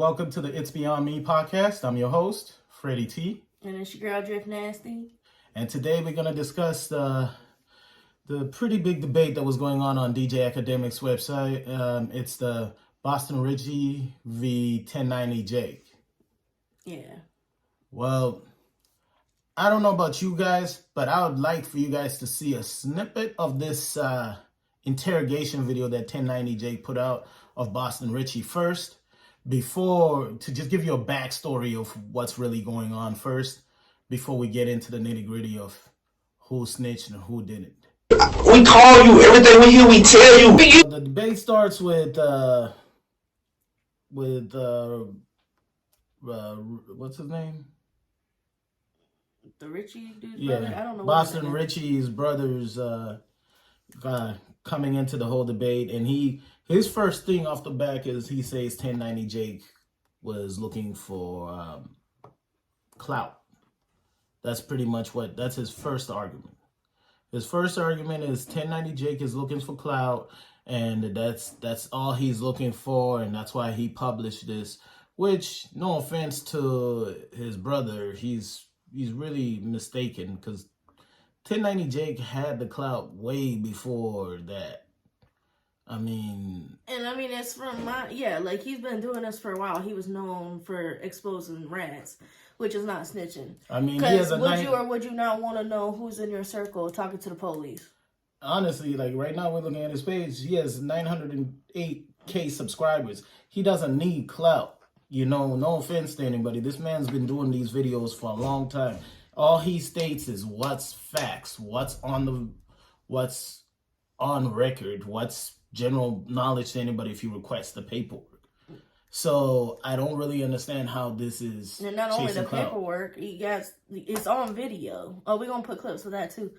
Welcome to the It's Beyond Me podcast. I'm your host, Freddie T. And it's your girl, Drift Nasty. And today we're going to discuss the pretty big debate that was going on DJ Academic's website. It's the Boston Richey v. 1090 Jake. Yeah. Well, I don't know about you guys, but I would like for you guys to see a snippet of this interrogation video that 1090 Jake put out of Boston Richey first, before, to just give you a backstory of what's really going on first, before we get into the nitty gritty of who snitched and who didn't. We call you, everything we hear, we tell you. The debate starts with what's his name? The Richey dude's Yeah, brother? I don't know. Boston Richey's brother's coming into the whole debate, and his first thing off the back is he says 1090 Jake was looking for clout. That's pretty much that's his first argument. His first argument is 1090 Jake is looking for clout, and that's all he's looking for, and that's why he published this. Which, no offense to his brother, he's really mistaken, because 1090 Jake had the clout way before that. It's from like he's been doing this for a while. He was known for exposing rats, which is not snitching. Would you not want to know who's in your circle talking to the police? Honestly, like right now we're looking at his page, he has 908K subscribers. He doesn't need clout. No offense to anybody. This man's been doing these videos for a long time. All he states is what's facts, what's on record, what's general knowledge to anybody if you request the paperwork. So I don't really understand how this is. And not only the paperwork, it's on video. Oh, we're gonna put clips of that too.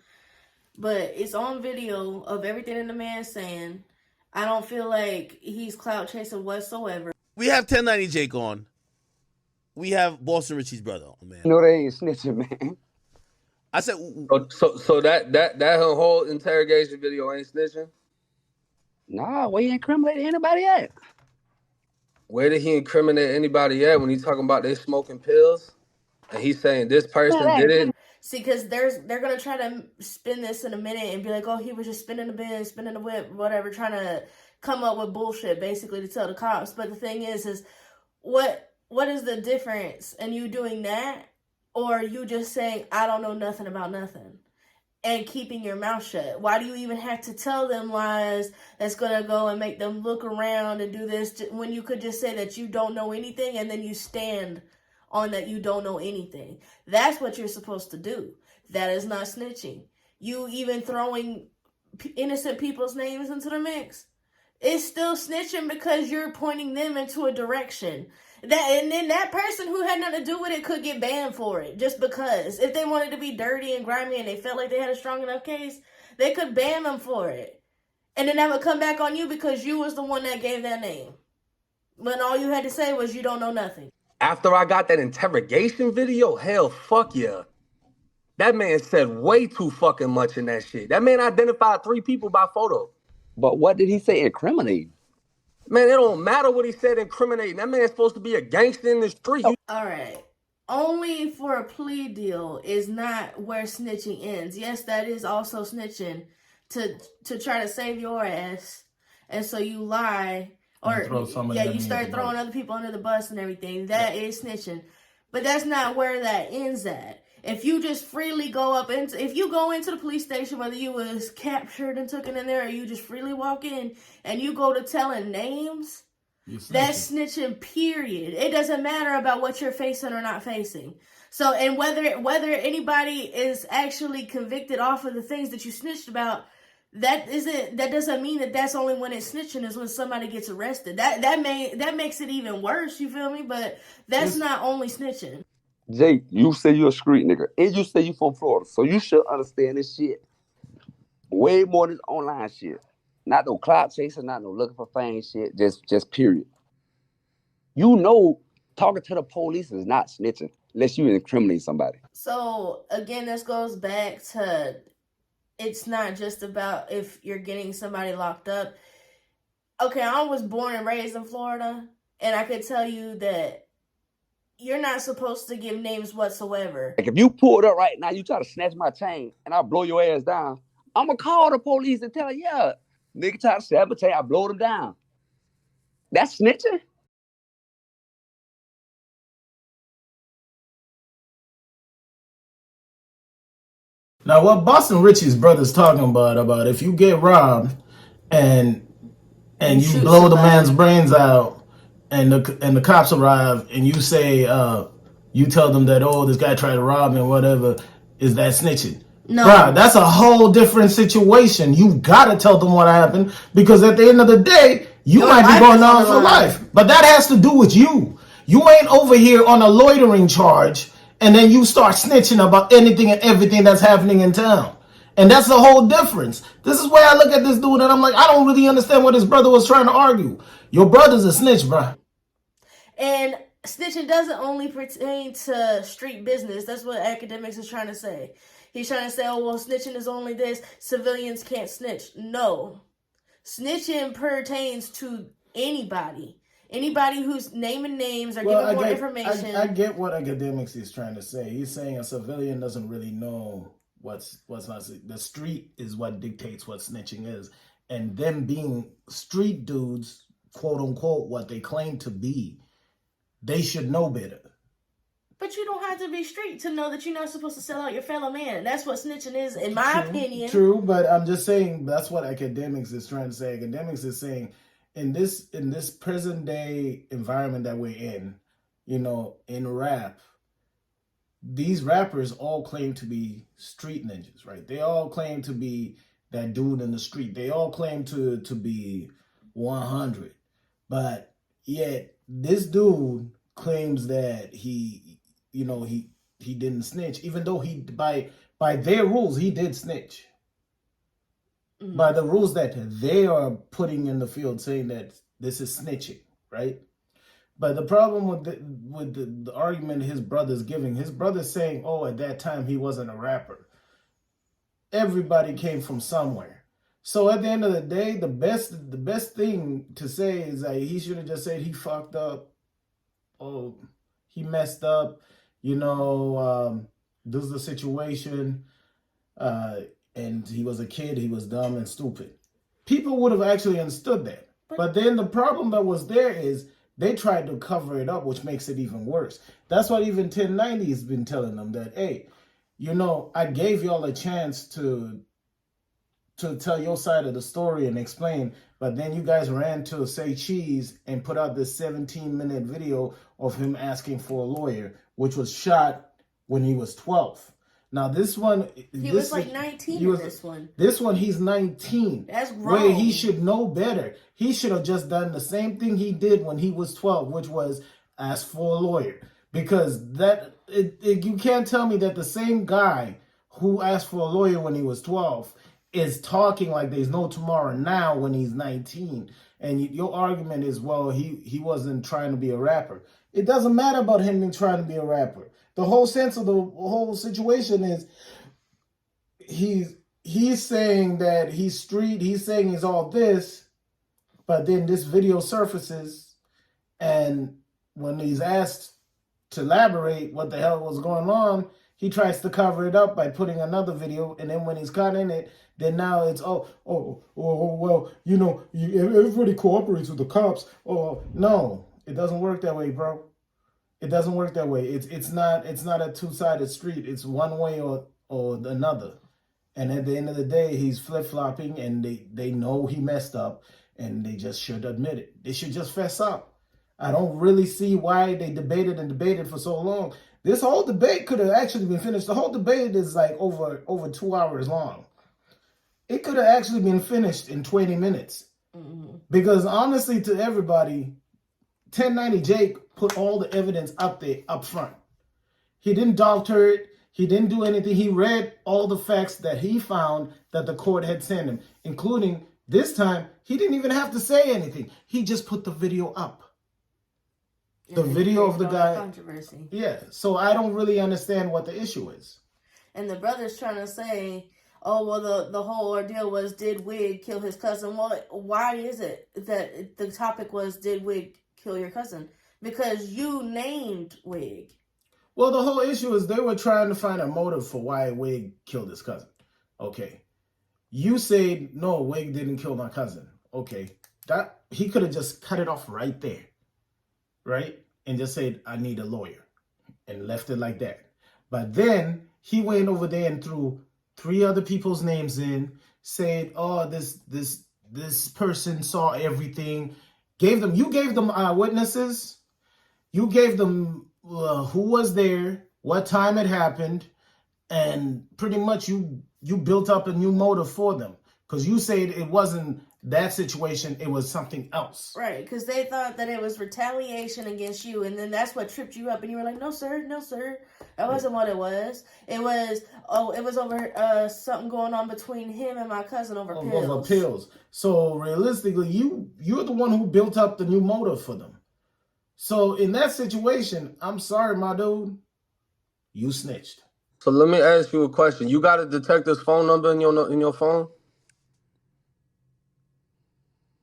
But it's on video of everything in the man's saying. I don't feel like he's clout chasing whatsoever. We have 1090 Jake on. We have Boston Richey's brother on, man. No, they ain't snitching, man. I said, So that whole interrogation video ain't snitching? Nah, where you incriminating anybody at? Where did he incriminate anybody at when he talking about they smoking pills? And he's saying this person did it? See, because they're going to try to spin this in a minute and be like, oh, he was just spinning the bin, spinning the whip, whatever, trying to come up with bullshit, basically, to tell the cops. But the thing is what is the difference in you doing that or you just saying, I don't know nothing about nothing, and keeping your mouth shut? Why do you even have to tell them lies that's going to go and make them look around and do this when you could just say that you don't know anything and then you stand on that you don't know anything? That's what you're supposed to do. That is not snitching. You even throwing innocent people's names into the mix, it's still snitching because you're pointing them into a direction. And then that person who had nothing to do with it could get banned for it just because. If they wanted to be dirty and grimy and they felt like they had a strong enough case, they could ban them for it. And then that would come back on you because you was the one that gave that name. When all you had to say was you don't know nothing. After I got that interrogation video, hell, fuck yeah. That man said way too fucking much in that shit. That man identified 3 people by photo. But what did he say incriminating? Man, it don't matter what he said incriminating. That man's supposed to be a gangster in the street. All right. Only for a plea deal is not where snitching ends. Yes, that is also snitching to try to save your ass. And so you lie. Or you start throwing other people under the bus and everything. That is snitching. But that's not where that ends at. If you just freely if you go into the police station, whether you was captured and taken in there or you just freely walk in and you go to telling names, that's snitching, period. It doesn't matter about what you're facing or not facing. So, and whether anybody is actually convicted off of the things that you snitched about, that doesn't mean that's only when it's snitching is when somebody gets arrested. That makes it even worse, you feel me? But that's not only snitching. Jake, you say you're a street nigga, and you say you from Florida, so you should understand this shit way more than online shit. Not no clout chasing, not no looking for fame shit, just period. Talking to the police is not snitching unless you incriminate somebody. So again, this goes back to, it's not just about if you're getting somebody locked up. Okay, I was born and raised in Florida, and I could tell you that you're not supposed to give names whatsoever. Like if you pulled up right now, you try to snatch my chain and I blow your ass down, I'm gonna call the police and tell you, yeah, nigga try to sabotage, I blow them down. That's snitching. Now, what Boston Richey's brother's talking about if you get robbed and you blow the man's brains out, and the cops arrive, and you say you tell them that, oh, this guy tried to rob me or whatever, is that snitching? No. Bruh, that's a whole different situation. You gotta tell them what happened, because at the end of the day, you might be going down for life. But that has to do with you. You ain't over here on a loitering charge, and then you start snitching about anything and everything that's happening in town. And that's the whole difference. This is where I look at this dude and I'm like, I don't really understand what his brother was trying to argue. Your brother's a snitch, bruh. And snitching doesn't only pertain to street business. That's what academics is trying to say. He's trying to say, oh, well, snitching is only this. Civilians can't snitch. No. Snitching pertains to anybody. Anybody who's naming names or giving more information. I get what academics is trying to say. He's saying a civilian doesn't really know what's not. The street is what dictates what snitching is. And them being street dudes, quote unquote, what they claim to be, they should know better. But you don't have to be street to know that you're not supposed to sell out your fellow man. That's what snitching is, in my opinion. True, but I'm just saying that's what academics is trying to say. Academics is saying in this present day environment that we're in, in rap, these rappers all claim to be street ninjas, right? They all claim to be that dude in the street. They all claim to be 100. But yet this dude claims that he didn't snitch, even though he by their rules he did snitch. Mm-hmm. By the rules that they are putting in the field, saying that this is snitching, right? But the problem with the argument his brother's giving, his brother's saying, oh, at that time he wasn't a rapper. Everybody came from somewhere. So at the end of the day, the best thing to say is that he should have just said he fucked up. Oh, he messed up. This is the situation. And he was a kid. He was dumb and stupid. People would have actually understood that. But then the problem that was there is they tried to cover it up, which makes it even worse. That's what even 1090 has been telling them, that, hey, I gave y'all a chance to tell your side of the story and explain, but then you guys ran to Say Cheese and put out this 17-minute video of him asking for a lawyer, which was shot when he was 12. Now this one, he was like 19 in this one. This one, he's 19. That's wrong. Where he should know better. He should have just done the same thing he did when he was 12, which was ask for a lawyer. Because you can't tell me that the same guy who asked for a lawyer when he was 12 is talking like there's no tomorrow now when he's 19. And your argument is, well, he wasn't trying to be a rapper. It doesn't matter about him trying to be a rapper. The whole sense of the whole situation is he's saying that he's street, he's saying he's all this, but then this video surfaces, and when he's asked to elaborate what the hell was going on, he tries to cover it up by putting another video, and then when he's caught in it, then now it's well, everybody cooperates with the cops. Oh no, it doesn't work that way, bro. It doesn't work that way. It's not a two-sided street. It's one way or another. And at the end of the day, he's flip-flopping, and they know he messed up, and they just should admit it. They should just fess up. I don't really see why they debated for so long. This whole debate could have actually been finished. The whole debate is like over 2 hours long. It could have actually been finished in 20 minutes. Mm-hmm. Because honestly, to everybody, 1090 Jake put all the evidence up front. He didn't doctor it. He didn't do anything. He read all the facts that he found that the court had sent him, including this time, he didn't even have to say anything. He just put the video up. The video of the guy. Controversy. Yeah. So I don't really understand what the issue is. And the brother's trying to say, oh, well, the whole ordeal was, did Wig kill his cousin? Well, why is it that the topic was, did Wig kill your cousin because you named Wig. Well, the whole issue is they were trying to find a motive for why Wig killed his cousin. Okay. You say, no, Wig didn't kill my cousin. Okay. That he could have just cut it off right there. Right? And just said, I need a lawyer. And left it like that. But then he went over there and threw 3 other people's names in, said, oh, this person saw everything. You gave them witnesses. You gave them who was there, what time it happened, and pretty much you built up a new motive for them because you said it wasn't that situation, it was something else. Right, because they thought that it was retaliation against you, and then that's what tripped you up, and you were like, no, sir, that wasn't what it was. It was over something going on between him and my cousin over pills. Over pills. So realistically, you're the one who built up the new motive for them. So in that situation, I'm sorry, my dude, you snitched. So let me ask you a question. You got a detective's phone number in your phone?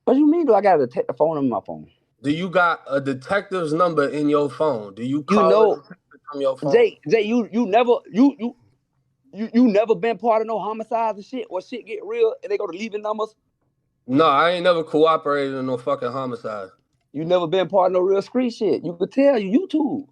What do you mean? Do I got to take the phone on my phone? Do you got a detective's number in your phone? Do you call a detective from your phone? Jay, you never been part of no homicides and shit, or shit get real and they go to leaving numbers? No, I ain't never cooperated in no fucking homicide. You never been part of no real street shit. You could tell YouTube.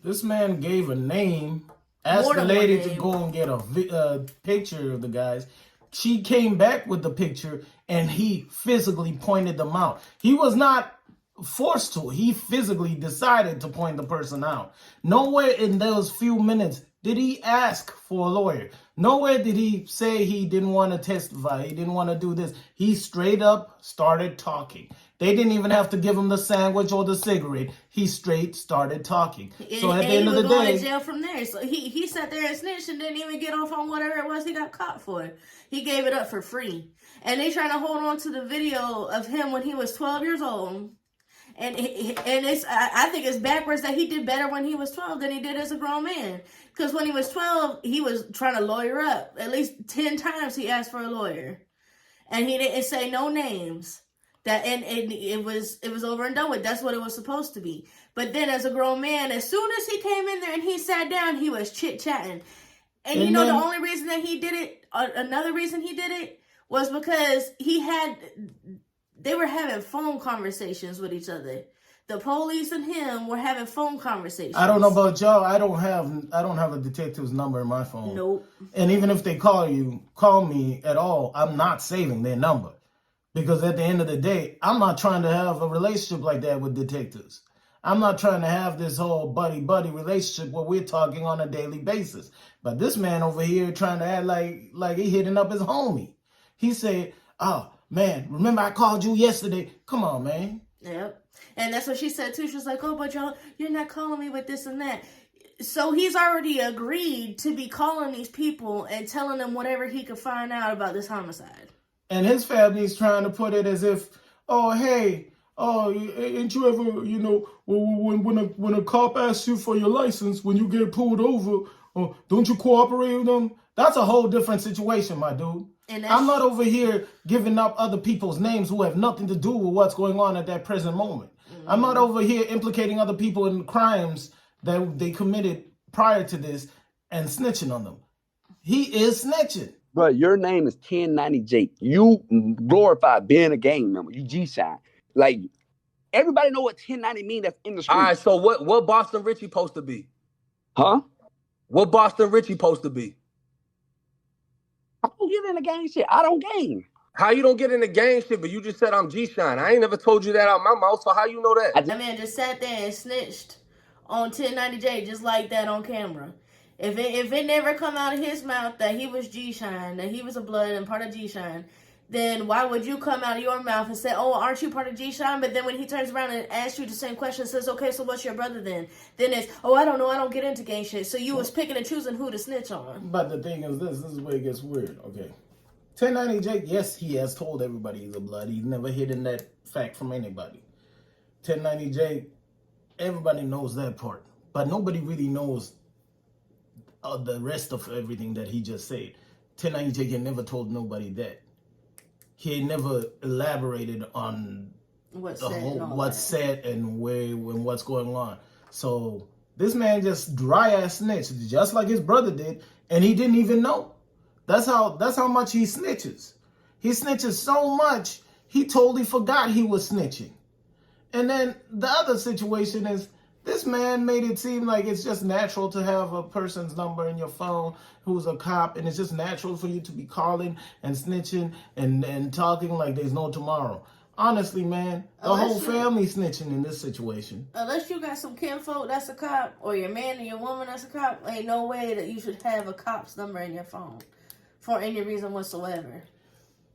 This man gave a name, asked the lady to go and get a picture of the guys. She came back with the picture and he physically pointed them out. He was not forced to. He physically decided to point the person out. Nowhere in those few minutes did he ask for a lawyer. Nowhere did he say he didn't want to testify. He didn't want to do this. He straight up started talking. They didn't even have to give him the sandwich or the cigarette. He straight started talking. So at the end of the day, he was going to jail from there. So he sat there and snitched and didn't even get off on whatever it was he got caught for. He gave it up for free. And they trying to hold on to the video of him when he was 12 years old. And I think it's backwards that he did better when he was 12 than he did as a grown man. Because when he was 12, he was trying to lawyer up. At least 10 times he asked for a lawyer. And he didn't say no names. And it was over and done with. That's what it was supposed to be. But then as a grown man, as soon as he came in there and he sat down, he was chit-chatting. And you know the only reason that he did it, another reason he did it, was because they were having phone conversations with each other. The police and him were having phone conversations. I don't know about y'all. I don't have a detective's number in my phone. Nope. And even if they call me at all, I'm not saving their number. Because at the end of the day, I'm not trying to have a relationship like that with detectives. I'm not trying to have this whole buddy-buddy relationship where we're talking on a daily basis. But this man over here trying to act like he hitting up his homie. He said, oh, man, remember I called you yesterday? Come on, man. Yep. And that's what she said, too. She was like, oh, but you're not calling me with this and that. So he's already agreed to be calling these people and telling them whatever he could find out about this homicide. And his family's trying to put it as if, oh, hey, ain't you ever, when a cop asks you for your license, when you get pulled over, don't you cooperate with them? That's a whole different situation, my dude. I'm not over here giving up other people's names who have nothing to do with what's going on at that present moment. Mm-hmm. I'm not over here implicating other people in crimes that they committed prior to this and snitching on them. He is snitching. Bro, your name is 1090 Jake. You glorify being a gang member. You G-Shine. Like, everybody know what 1090 mean that's in the street. All right, so what Boston Richey supposed to be? Huh? What Boston Richey supposed to be? I don't get in the gang shit. I don't gang. How you don't get in the gang shit, but you just said I'm G-Shine? I ain't never told you that out my mouth, so how you know that? That man just sat there and snitched on 1090J just like that on camera. If it never come out of his mouth that he was G-Shine, that he was a blood and part of G-Shine, then why would you come out of your mouth and say, oh, aren't you part of G-Shine? But then when he turns around and asks you the same question, says, okay, so what's your brother then? Then it's, oh, I don't know, I don't get into gang shit. So you was picking and choosing who to snitch on. But the thing is this is where it gets weird, okay? 1090 Jake, yes, he has told everybody he's a blood. He's never hidden that fact from anybody. 1090 Jake, everybody knows that part. But nobody really knows the rest of everything that he just said. 1090 Jake had never told nobody that. He had never elaborated on what's the said whole and all what's that. said and where and what's going on. So this man just dry ass snitched, just like his brother did, and he didn't even know. That's how much he snitches. He snitches so much he totally forgot he was snitching. And then the other situation is this man made it seem like it's just natural to have a person's number in your phone who's a cop, and it's just natural for you to be calling and snitching and talking like there's no tomorrow. Honestly, man, the whole family snitching in this situation. Unless you got some kinfolk that's a cop, or your man or your woman that's a cop, ain't no way that you should have a cop's number in your phone for any reason whatsoever.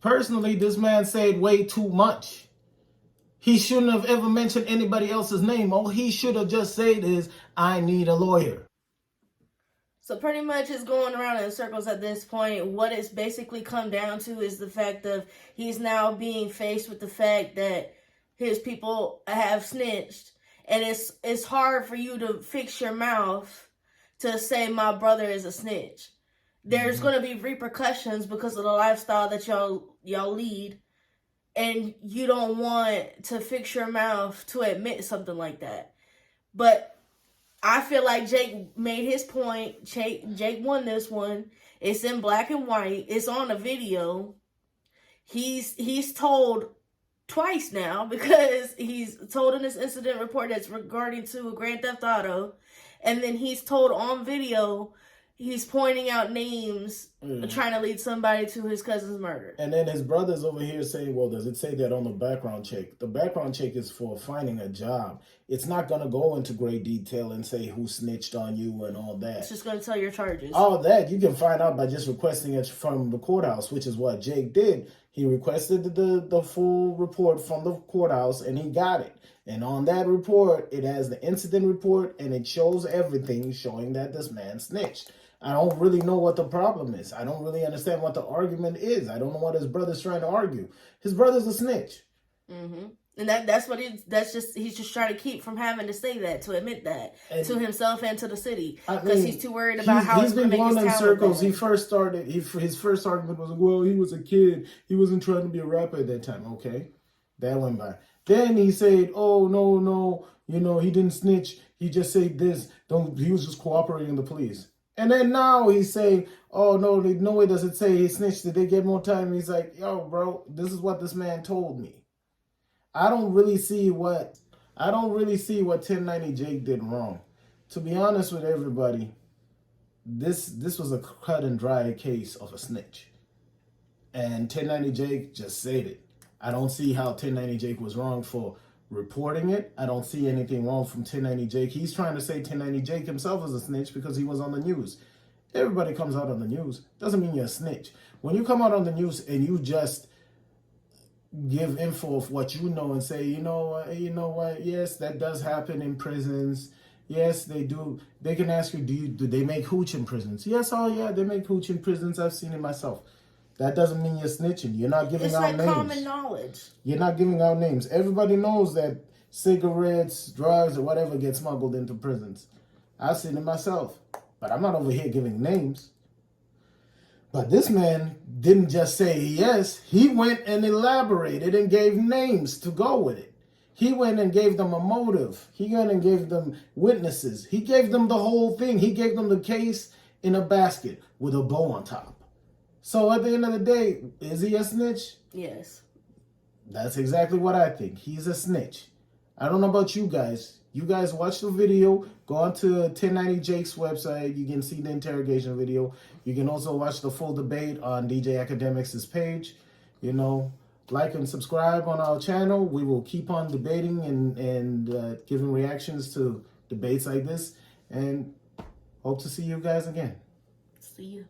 Personally, this man said way too much. He shouldn't have ever mentioned anybody else's name. All he should have just said is, I need a lawyer. So pretty much it's going around in circles at this point. What it's basically come down to is the fact of he's now being faced with the fact that his people have snitched. And it's hard for you to fix your mouth to say my brother is a snitch. There's going to be repercussions because of the lifestyle that y'all lead. And you don't want to fix your mouth to admit something like that. But I feel like Jake made his point. Jake won this one. It's in black and white. It's on a video. He's told twice now, because he's told in this incident report that's regarding to Grand Theft Auto. And then he's told on video. He's pointing out names, trying to lead somebody to his cousin's murder. And then his brother's over here saying, well, does it say that on the background check? The background check is for finding a job. It's not going to go into great detail and say who snitched on you and all that. It's just going to tell your charges. All that you can find out by just requesting it from the courthouse, which is what Jake did. He requested the full report from the courthouse, and he got it. And on that report, it has the incident report, and it shows everything showing that this man snitched. I don't really know what the problem is. I don't really understand what the argument is. I don't know what his brother's trying to argue. His brother's a snitch. Mm-hmm. And he's just trying to keep from having to say that, to admit that to himself and to the city, because he's too worried about how it's going to make his talent. He's been going in circles. His first argument was, well, he was a kid. He wasn't trying to be a rapper at that time. Okay, that went by. Then he said, oh, no, he didn't snitch. He just said this. He was just cooperating with the police. And then now he's saying, oh, no way does it say he snitched. Did they get more time? And he's like, yo, bro, this is what this man told me. I don't really see what 1090 Jake did wrong. To be honest with everybody, this was a cut and dry case of a snitch. And 1090 Jake just said it. I don't see how 1090 Jake was wrong for reporting it. I don't see anything wrong from 1090 Jake. He's trying to say 1090 Jake himself is a snitch because he was on the news. Everybody comes out on the news. Doesn't mean you're a snitch. When you come out on the news and you just give info of what you know and say, you know what, yes, that does happen in prisons. Yes, they do. They can ask you, do they make hooch in prisons? Yes, oh yeah, they make hooch in prisons. I've seen it myself. That doesn't mean you're snitching. You're not giving out names. It's like common knowledge. You're not giving out names. Everybody knows that cigarettes, drugs, or whatever get smuggled into prisons. I've seen it myself. But I'm not over here giving names. But this man didn't just say yes. He went and elaborated and gave names to go with it. He went and gave them a motive. He went and gave them witnesses. He gave them the whole thing. He gave them the case in a basket with a bow on top. So at the end of the day, is he a snitch? Yes. That's exactly what I think. He's a snitch. I don't know about you guys. You guys watch the video. Go on to 1090 Jake's website. You can see the interrogation video. You can also watch the full debate on DJ Academics' page. Like and subscribe on our channel. We will keep on debating and giving reactions to debates like this. And hope to see you guys again. See you.